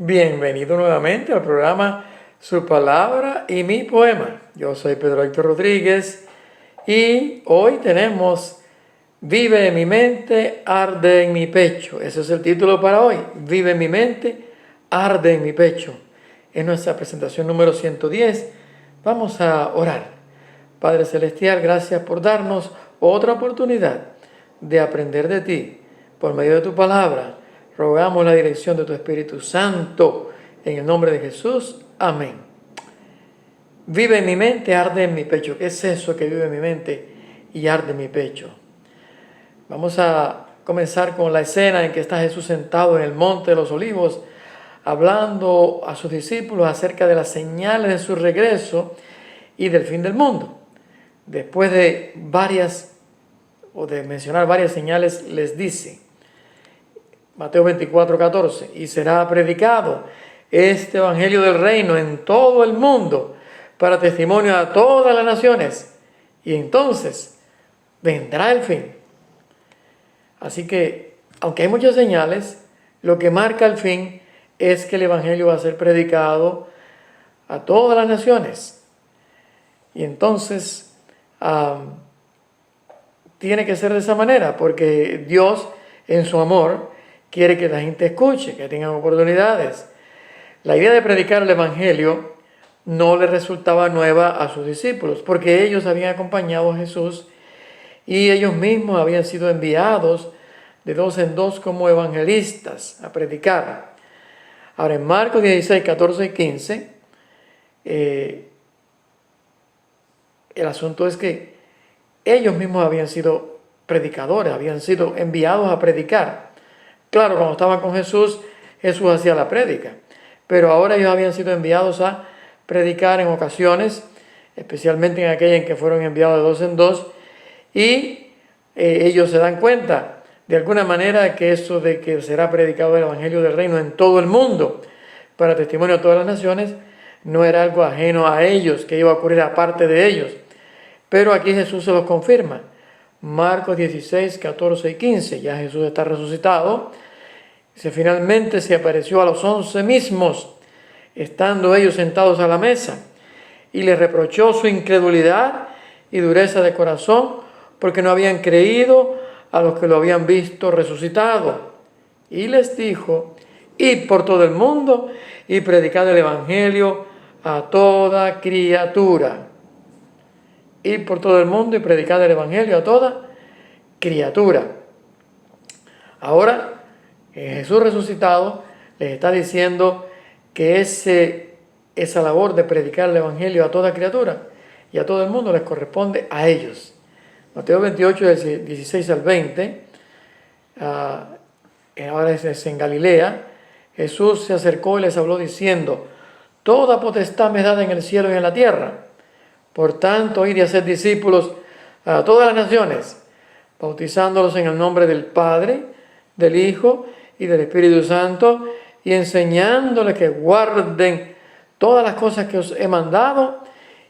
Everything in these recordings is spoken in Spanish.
Bienvenido nuevamente al programa Su Palabra y Mi Poema. Yo soy Pedro Héctor Rodríguez y hoy tenemos Vive en mi mente, arde en mi pecho. Ese es el título para hoy. Vive en mi mente, arde en mi pecho. En nuestra presentación número 110 vamos a orar. Padre Celestial, gracias por darnos otra oportunidad de aprender de ti por medio de tu palabra. Rogamos la dirección de tu Espíritu Santo en el nombre de Jesús. Amén. Vive en mi mente, arde en mi pecho. ¿Qué es eso que vive en mi mente y arde en mi pecho? Vamos a comenzar con la escena en que está Jesús sentado en el Monte de los Olivos, hablando a sus discípulos acerca de las señales de su regreso y del fin del mundo. Después de mencionar varias señales, les dice, Mateo 24:14, y será predicado este evangelio del reino en todo el mundo para testimonio a todas las naciones, y entonces vendrá el fin. Así que, aunque hay muchas señales, lo que marca el fin es que el evangelio va a ser predicado a todas las naciones. Y entonces tiene que ser de esa manera, porque Dios en su amor quiere que la gente escuche, que tengan oportunidades. La idea de predicar el evangelio no le resultaba nueva a sus discípulos, porque ellos habían acompañado a Jesús y ellos mismos habían sido enviados de dos en dos como evangelistas a predicar. Ahora, en Marcos 16, 14 y 15, el asunto es que ellos mismos habían sido predicadores, habían sido enviados a predicar. Claro, cuando estaban con Jesús, Jesús hacía la prédica, pero ahora ellos habían sido enviados a predicar en ocasiones, especialmente en aquella en que fueron enviados de dos en dos, y ellos se dan cuenta de alguna manera que eso de que será predicado el evangelio del reino en todo el mundo para testimonio a todas las naciones no era algo ajeno a ellos, que iba a ocurrir aparte de ellos. Pero aquí Jesús se los confirma. Marcos 16, 14 y 15, ya Jesús está resucitado. Finalmente se apareció a los 11 mismos, estando ellos sentados a la mesa, y les reprochó su incredulidad y dureza de corazón, porque no habían creído a los que lo habían visto resucitado. Y les dijo, id por todo el mundo y predicad el evangelio a toda criatura. Ir por todo el mundo y predicar el evangelio a toda criatura. Ahora, Jesús resucitado les está diciendo que esa labor de predicar el evangelio a toda criatura y a todo el mundo les corresponde a ellos. Mateo 28, del 16 al 20, ahora es en Galilea, Jesús se acercó y les habló diciendo, toda potestad me es dada en el cielo y en la tierra. Por tanto, id y haced discípulos a todas las naciones, bautizándolos en el nombre del Padre, del Hijo y del Espíritu Santo, y enseñándoles que guarden todas las cosas que os he mandado,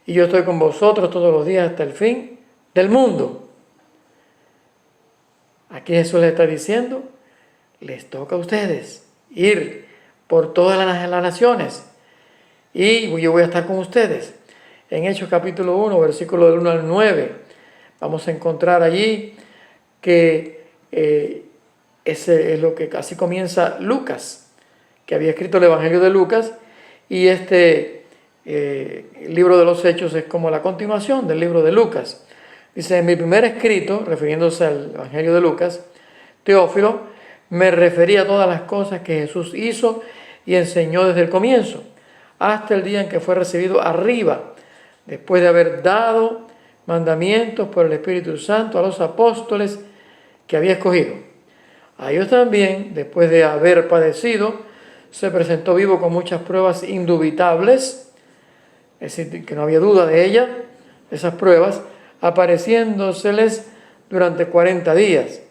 y yo estoy con vosotros todos los días hasta el fin del mundo. Aquí Jesús les está diciendo, les toca a ustedes ir por todas las naciones, y yo voy a estar con ustedes. En Hechos capítulo 1, versículo del 1 al 9, vamos a encontrar allí que ese es lo que así comienza Lucas, que había escrito el Evangelio de Lucas, y el libro de los Hechos es como la continuación del libro de Lucas. Dice, en mi primer escrito, refiriéndose al Evangelio de Lucas, Teófilo, me refería a todas las cosas que Jesús hizo y enseñó desde el comienzo, hasta el día en que fue recibido arriba, después de haber dado mandamientos por el Espíritu Santo a los apóstoles que había escogido. A ellos también, después de haber padecido, se presentó vivo con muchas pruebas indubitables, es decir, que no había duda de esas pruebas, apareciéndoseles durante 40 días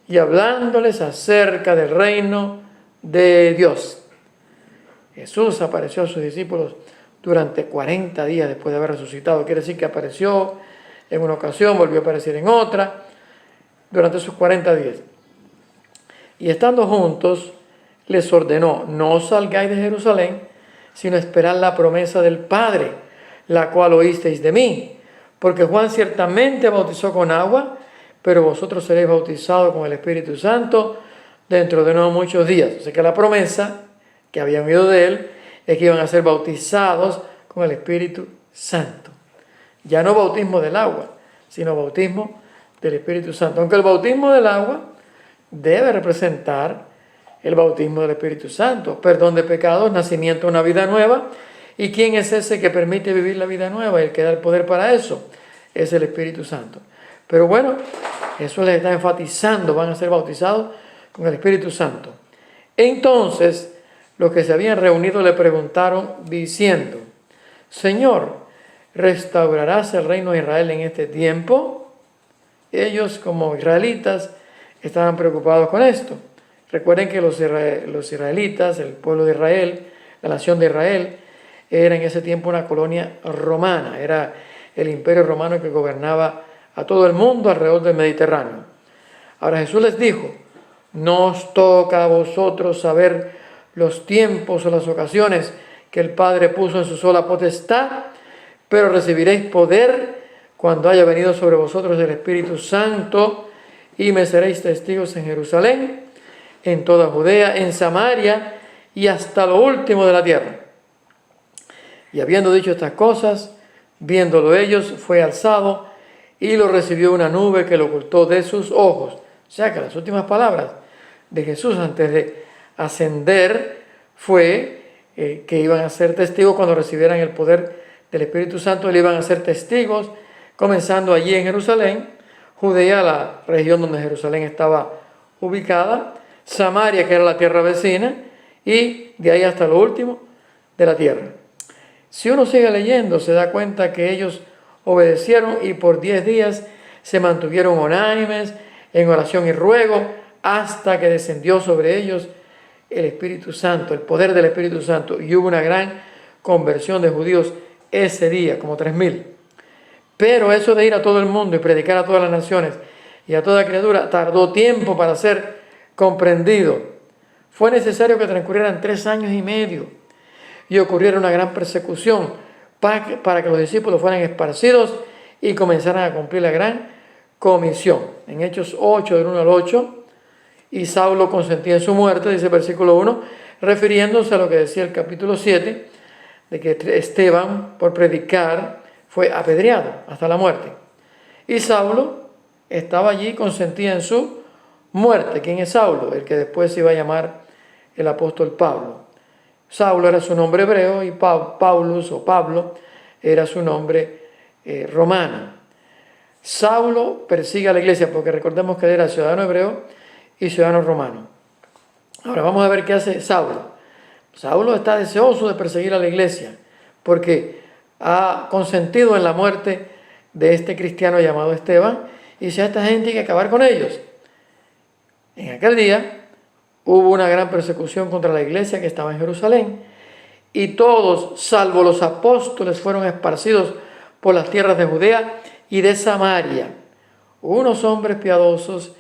y hablándoles acerca del reino de Dios. Jesús apareció a sus discípulos durante 40 días después de haber resucitado. Quiere decir que apareció en una ocasión, volvió a aparecer en otra, durante esos 40 días. Y estando juntos, les ordenó: no salgáis de Jerusalén, sino esperad la promesa del Padre, la cual oísteis de mí. Porque Juan ciertamente bautizó con agua, pero vosotros seréis bautizados con el Espíritu Santo dentro de no muchos días. O sea que la promesa que habían oído de él es que iban a ser bautizados con el Espíritu Santo. Ya no bautismo del agua, sino bautismo del Espíritu Santo. Aunque el bautismo del agua debe representar el bautismo del Espíritu Santo, perdón de pecados, nacimiento de una vida nueva. ¿Y quién es ese que permite vivir la vida nueva? El que da el poder para eso es el Espíritu Santo. Pero bueno, eso les está enfatizando, van a ser bautizados con el Espíritu Santo. Entonces, los que se habían reunido le preguntaron diciendo: Señor, ¿restaurarás el reino de Israel en este tiempo? Ellos, como israelitas, estaban preocupados con esto. Recuerden que los israelitas, el pueblo de Israel, la nación de Israel, era en ese tiempo una colonia romana. Era el imperio romano que gobernaba a todo el mundo alrededor del Mediterráneo. Ahora Jesús les dijo: no os toca a vosotros saber los tiempos o las ocasiones que el Padre puso en su sola potestad, pero recibiréis poder cuando haya venido sobre vosotros el Espíritu Santo, y me seréis testigos en Jerusalén, en toda Judea, en Samaria y hasta lo último de la tierra. Y habiendo dicho estas cosas, viéndolo ellos, fue alzado y lo recibió una nube que lo ocultó de sus ojos. O sea que las últimas palabras de Jesús antes de ascender fue que iban a ser testigos cuando recibieran el poder del Espíritu Santo. Le iban a ser testigos, comenzando allí en Jerusalén, Judea, la región donde Jerusalén estaba ubicada, Samaria, que era la tierra vecina, y de ahí hasta lo último de la tierra. Si uno sigue leyendo, se da cuenta que ellos obedecieron y por 10 días se mantuvieron unánimes en oración y ruego hasta que descendió sobre ellos el Espíritu Santo, el poder del Espíritu Santo, y hubo una gran conversión de judíos ese día, como 3,000. Pero eso de ir a todo el mundo y predicar a todas las naciones y a toda criatura tardó tiempo para ser comprendido. Fue necesario que transcurrieran 3 años y medio y ocurriera una gran persecución para que los discípulos fueran esparcidos y comenzaran a cumplir la gran comisión. En Hechos 8, del 1 al 8, y Saulo consentía en su muerte, dice el versículo 1, refiriéndose a lo que decía el capítulo 7, de que Esteban, por predicar, fue apedreado hasta la muerte. Y Saulo estaba allí, consentía en su muerte. ¿Quién es Saulo? El que después se iba a llamar el apóstol Pablo. Saulo era su nombre hebreo y Paulus o Pablo era su nombre romano. Saulo persigue a la iglesia porque recordemos que él era ciudadano hebreo y ciudadano romano. Ahora vamos a ver qué hace Saulo. Saulo está deseoso de perseguir a la iglesia porque ha consentido en la muerte de este cristiano llamado Esteban y dice: a esta gente hay que acabar con ellos. En aquel día hubo una gran persecución contra la iglesia que estaba en Jerusalén y todos, salvo los apóstoles, fueron esparcidos por las tierras de Judea y de Samaria. Unos hombres piadosos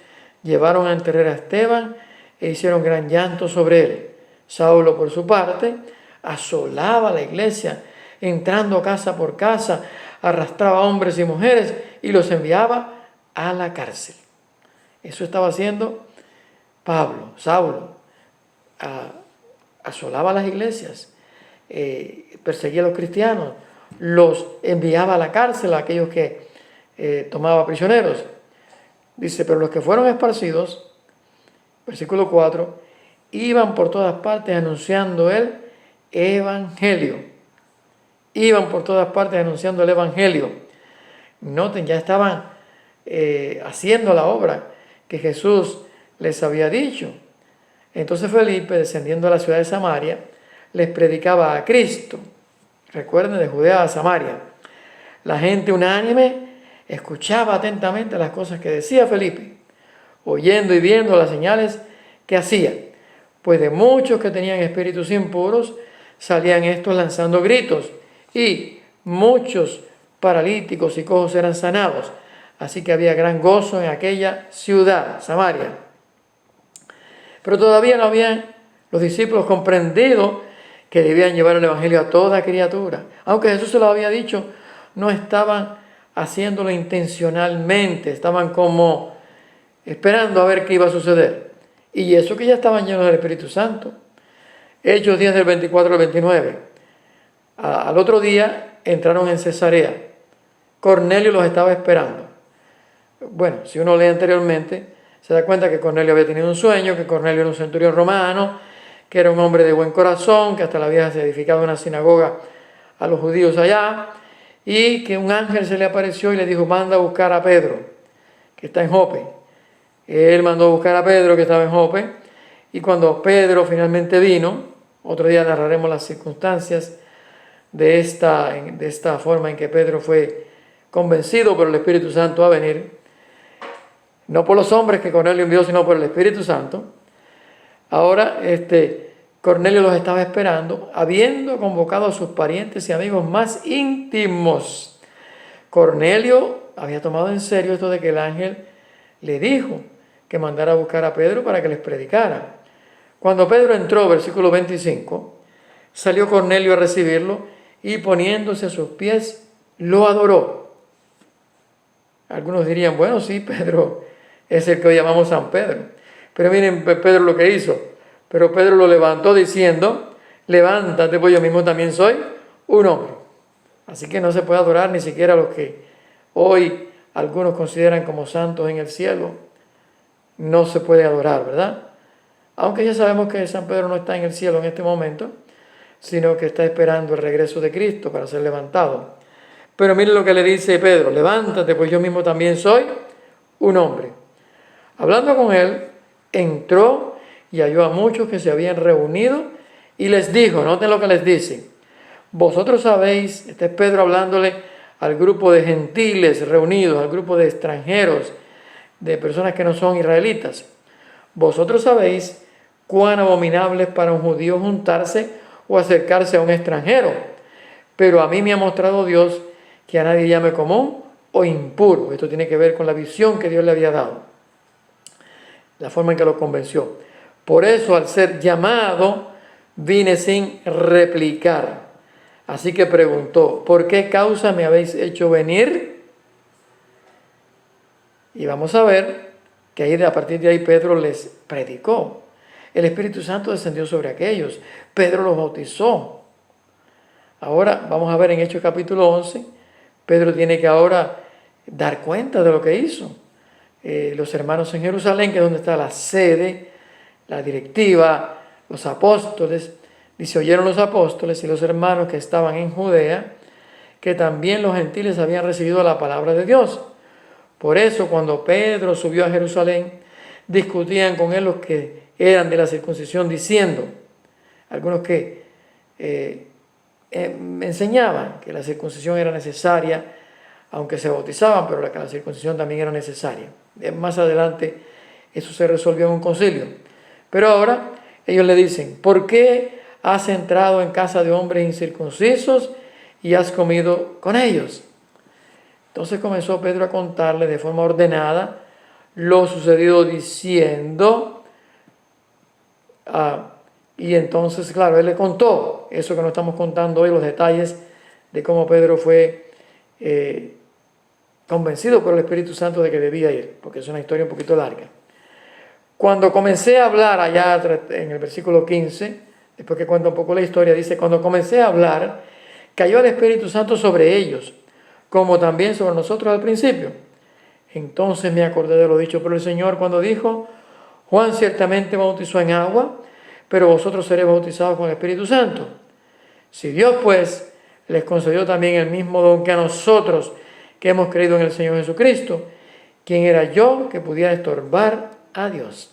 llevaron a enterrar a Esteban e hicieron gran llanto sobre él. Saulo, por su parte, asolaba la iglesia, entrando casa por casa, arrastraba hombres y mujeres y los enviaba a la cárcel. Eso estaba haciendo Saulo. Asolaba las iglesias, perseguía a los cristianos, los enviaba a la cárcel a aquellos que tomaba prisioneros. Dice: pero los que fueron esparcidos, versículo 4, iban por todas partes anunciando el evangelio. Iban por todas partes anunciando el evangelio. Noten, ya estaban haciendo la obra que Jesús les había dicho. Entonces Felipe, descendiendo a la ciudad de Samaria, les predicaba a Cristo. Recuerden, de Judea a Samaria. La gente unánime escuchaba atentamente las cosas que decía Felipe, oyendo y viendo las señales que hacía. Pues de muchos que tenían espíritus impuros salían estos lanzando gritos, y muchos paralíticos y cojos eran sanados. Así que había gran gozo en aquella ciudad, Samaria. Pero todavía no habían Los discípulos comprendido que debían llevar el Evangelio a toda criatura. Aunque Jesús se lo había dicho, no estaban haciéndolo intencionalmente, estaban como esperando a ver qué iba a suceder. Y eso que ya estaban llenos del Espíritu Santo. Hechos 10 del 24 al 29. Al otro día entraron en Cesarea. Cornelio los estaba esperando. Bueno, si uno lee anteriormente, se da cuenta que Cornelio había tenido un sueño, que Cornelio era un centurión romano, que era un hombre de buen corazón, que hasta la vieja se edificaba una sinagoga a los judíos allá, y que un ángel se le apareció y le dijo, manda a buscar a Pedro, que está en Jope. Él mandó a buscar a Pedro, que estaba en Jope, y cuando Pedro finalmente vino, otro día narraremos las circunstancias de esta forma en que Pedro fue convencido por el Espíritu Santo a venir, no por los hombres que Cornelio envió, sino por el Espíritu Santo. Ahora, Cornelio los estaba esperando, habiendo convocado a sus parientes y amigos más íntimos. Cornelio había tomado en serio esto de que el ángel le dijo que mandara a buscar a Pedro para que les predicara. Cuando Pedro entró, versículo 25, salió Cornelio a recibirlo y poniéndose a sus pies, lo adoró. Algunos dirían, bueno, sí, Pedro es el que hoy llamamos San Pedro. Pero miren Pedro lo que hizo. Pero Pedro lo levantó diciendo, levántate, pues yo mismo también soy un hombre. Así que no se puede adorar ni siquiera a los que hoy algunos consideran como santos en el cielo. No se puede adorar, ¿verdad? Aunque ya sabemos que San Pedro no está en el cielo en este momento, sino que está esperando el regreso de Cristo para ser levantado. Pero miren lo que le dice Pedro, levántate, pues yo mismo también soy un hombre. Hablando con él, entró y halló a muchos que se habían reunido y les dijo, noten lo que les dice, vosotros sabéis, este es Pedro hablándole al grupo de gentiles reunidos, al grupo de extranjeros, de personas que no son israelitas, vosotros sabéis cuán abominable es para un judío juntarse o acercarse a un extranjero, pero a mí me ha mostrado Dios que a nadie llame común o impuro. Esto tiene que ver con la visión que Dios le había dado, la forma en que lo convenció. Por eso, al ser llamado, vine sin replicar. Así que preguntó, ¿por qué causa me habéis hecho venir? Y vamos a ver que ahí, a partir de ahí Pedro les predicó. El Espíritu Santo descendió sobre aquellos. Pedro los bautizó. Ahora vamos a ver en Hechos capítulo 11, Pedro tiene que ahora dar cuenta de lo que hizo. Los hermanos en Jerusalén, que es donde está la sede, la directiva, los apóstoles, dice, oyeron los apóstoles y los hermanos que estaban en Judea, que también los gentiles habían recibido la palabra de Dios. Por eso, cuando Pedro subió a Jerusalén, discutían con él los que eran de la circuncisión, diciendo, algunos que enseñaban que la circuncisión era necesaria, aunque se bautizaban, pero que la circuncisión también era necesaria. Más adelante eso se resolvió en un concilio. Pero ahora ellos le dicen, ¿por qué has entrado en casa de hombres incircuncisos y has comido con ellos? Entonces comenzó Pedro a contarle de forma ordenada lo sucedido diciendo, y entonces, claro, él le contó eso que nos estamos contando hoy, los detalles de cómo Pedro fue convencido por el Espíritu Santo de que debía ir, porque es una historia un poquito larga. Cuando comencé a hablar, allá en el versículo 15, después que cuenta un poco la historia, dice, cuando comencé a hablar, cayó el Espíritu Santo sobre ellos, como también sobre nosotros al principio. Entonces me acordé de lo dicho por el Señor cuando dijo, Juan ciertamente bautizó en agua, pero vosotros seréis bautizados con el Espíritu Santo. Si Dios, pues, les concedió también el mismo don que a nosotros, que hemos creído en el Señor Jesucristo, ¿quién era yo que pudiera estorbar a Dios?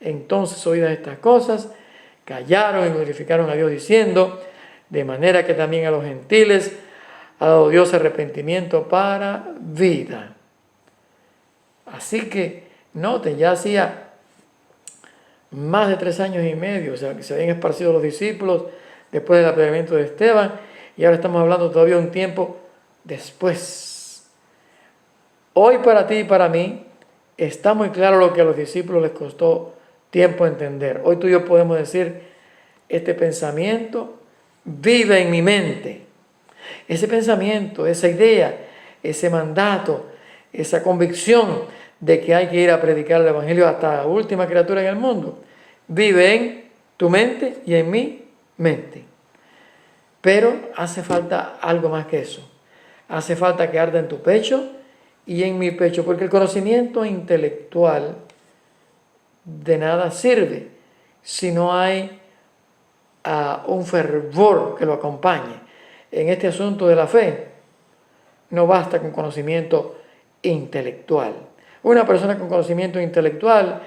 Entonces, oídas estas cosas, callaron y glorificaron a Dios diciendo, de manera que también a los gentiles ha dado Dios arrepentimiento para vida. Así que, noten, ya hacía más de 3 años y medio, o sea, que se habían esparcido los discípulos después del apedreamiento de Esteban, y ahora estamos hablando todavía un tiempo después. Hoy para ti y para mí está muy claro lo que a los discípulos les costó tiempo a entender. Hoy tú y yo podemos decir, este pensamiento vive en mi mente. Ese pensamiento, esa idea, ese mandato, esa convicción de que hay que ir a predicar el Evangelio hasta la última criatura en el mundo, vive en tu mente y en mi mente. Pero hace falta algo más que eso. Hace falta que arda en tu pecho y en mi pecho, porque el conocimiento intelectual de nada sirve si no hay un fervor que lo acompañe. En este asunto de la fe, no basta con conocimiento intelectual. Una persona con conocimiento intelectual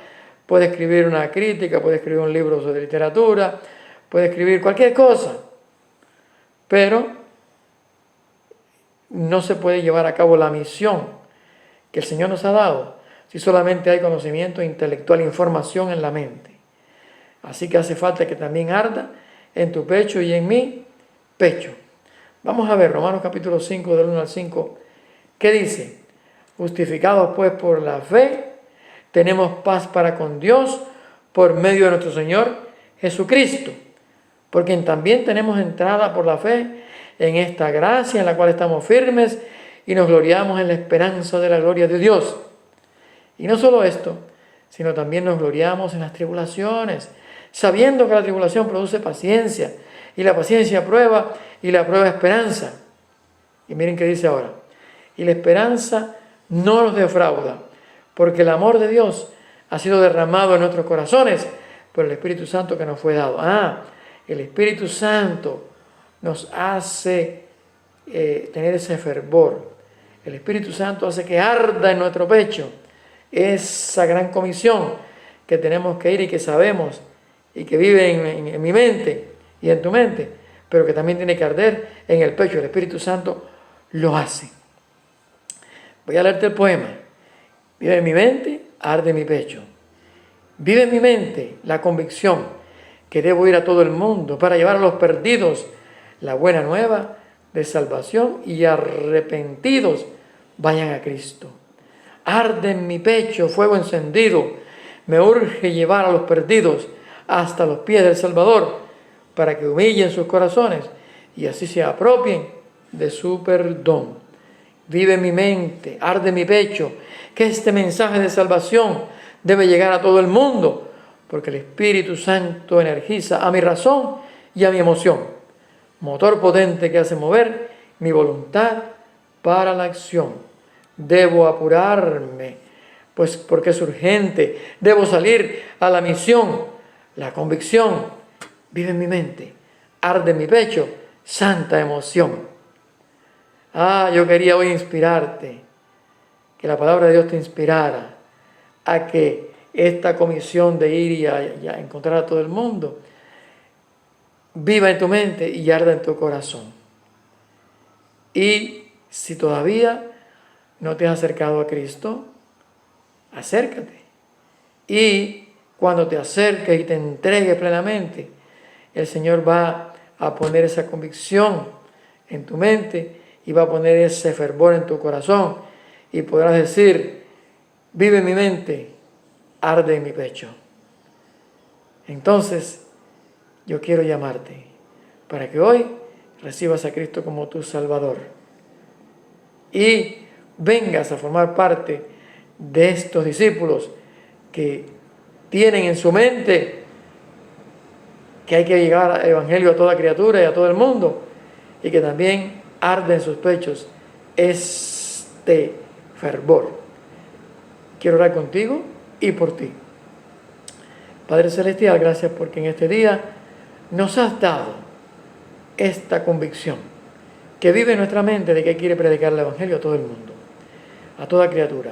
puede escribir una crítica, puede escribir un libro sobre literatura, puede escribir cualquier cosa, pero no se puede llevar a cabo la misión que el Señor nos ha dado si solamente hay conocimiento intelectual, información en la mente. Así que hace falta que también arda en tu pecho y en mi pecho. Vamos a ver Romanos capítulo 5, del 1 al 5, ¿qué dice? Justificados pues por la fe, tenemos paz para con Dios por medio de nuestro Señor Jesucristo, por quien también tenemos entrada por la fe en esta gracia en la cual estamos firmes y nos gloriamos en la esperanza de la gloria de Dios. Y no solo esto, sino también nos gloriamos en las tribulaciones, sabiendo que la tribulación produce paciencia, y la paciencia prueba, y la prueba esperanza. Y miren qué dice ahora, y la esperanza no nos defrauda, porque el amor de Dios ha sido derramado en nuestros corazones por el Espíritu Santo que nos fue dado. El Espíritu Santo nos hace tener ese fervor. El Espíritu Santo hace que arda en nuestro pecho esa gran comisión que tenemos que ir y que sabemos y que vive en mi mente y en tu mente, pero que también tiene que arder en el pecho. El Espíritu Santo lo hace. Voy a leerte el poema. Vive en mi mente, arde en mi pecho. Vive en mi mente la convicción que debo ir a todo el mundo para llevar a los perdidos la buena nueva de salvación, y arrepentidos vayan a Cristo. Arde en mi pecho fuego encendido, me urge llevar a los perdidos hasta los pies del Salvador, para que humillen sus corazones y así se apropien de su perdón. Vive en mi mente, arde en mi pecho, que este mensaje de salvación debe llegar a todo el mundo, porque el Espíritu Santo energiza a mi razón y a mi emoción, motor potente que hace mover mi voluntad para la acción. Debo apurarme, pues porque es urgente, debo salir a la misión. La convicción vive en mi mente, arde en mi pecho, santa emoción. Yo quería hoy inspirarte, que la palabra de Dios te inspirara a que esta comisión de ir y a encontrar a todo el mundo viva en tu mente y arda en tu corazón. Y si todavía no te has acercado a Cristo, acércate. Y cuando te acerques y te entregues plenamente, el Señor va a poner esa convicción en tu mente y va a poner ese fervor en tu corazón, y podrás decir: vive en mi mente, arde en mi pecho. Entonces, yo quiero llamarte para que hoy recibas a Cristo como tu Salvador y vengas a formar parte de estos discípulos que tienen en su mente que hay que llevar el Evangelio a toda criatura y a todo el mundo, y que también arde en sus pechos este fervor. Quiero orar contigo y por ti. Padre Celestial, gracias porque en este día nos has dado esta convicción que vive en nuestra mente de que quiere predicar el Evangelio a todo el mundo, a toda criatura.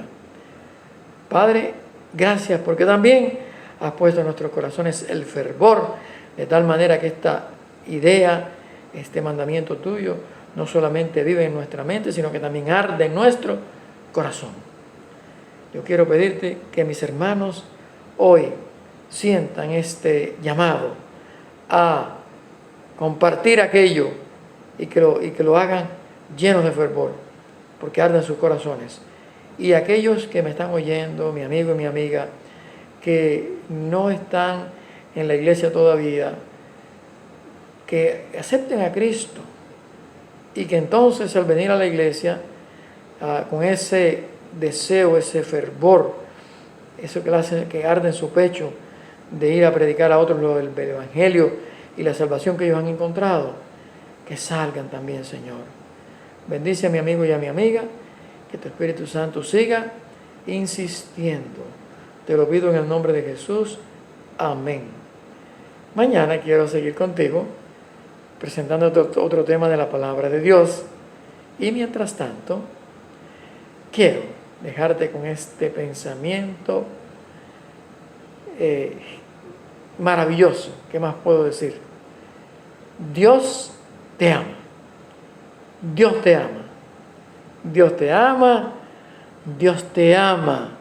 Padre, gracias porque también has puesto en nuestros corazones el fervor, de tal manera que esta idea, este mandamiento tuyo, no solamente vive en nuestra mente, sino que también arde en nuestro corazón. Yo quiero pedirte que mis hermanos hoy sientan este llamado a compartir aquello y que lo hagan llenos de fervor, porque arden sus corazones. Y aquellos que me están oyendo, mi amigo y mi amiga, que no están en la iglesia todavía, que acepten a Cristo y que entonces al venir a la iglesia con ese deseo, ese fervor, eso que arde en su pecho de ir a predicar a otros el Evangelio y la salvación que ellos han encontrado, que salgan también, Señor. Bendice a mi amigo y a mi amiga, que tu Espíritu Santo siga insistiendo. Te lo pido en el nombre de Jesús. Amén. Mañana quiero seguir contigo presentando otro tema de la palabra de Dios. Y mientras tanto, quiero dejarte con este pensamiento maravilloso. ¿Qué más puedo decir? Dios te ama. Dios te ama. Dios te ama. Dios te ama.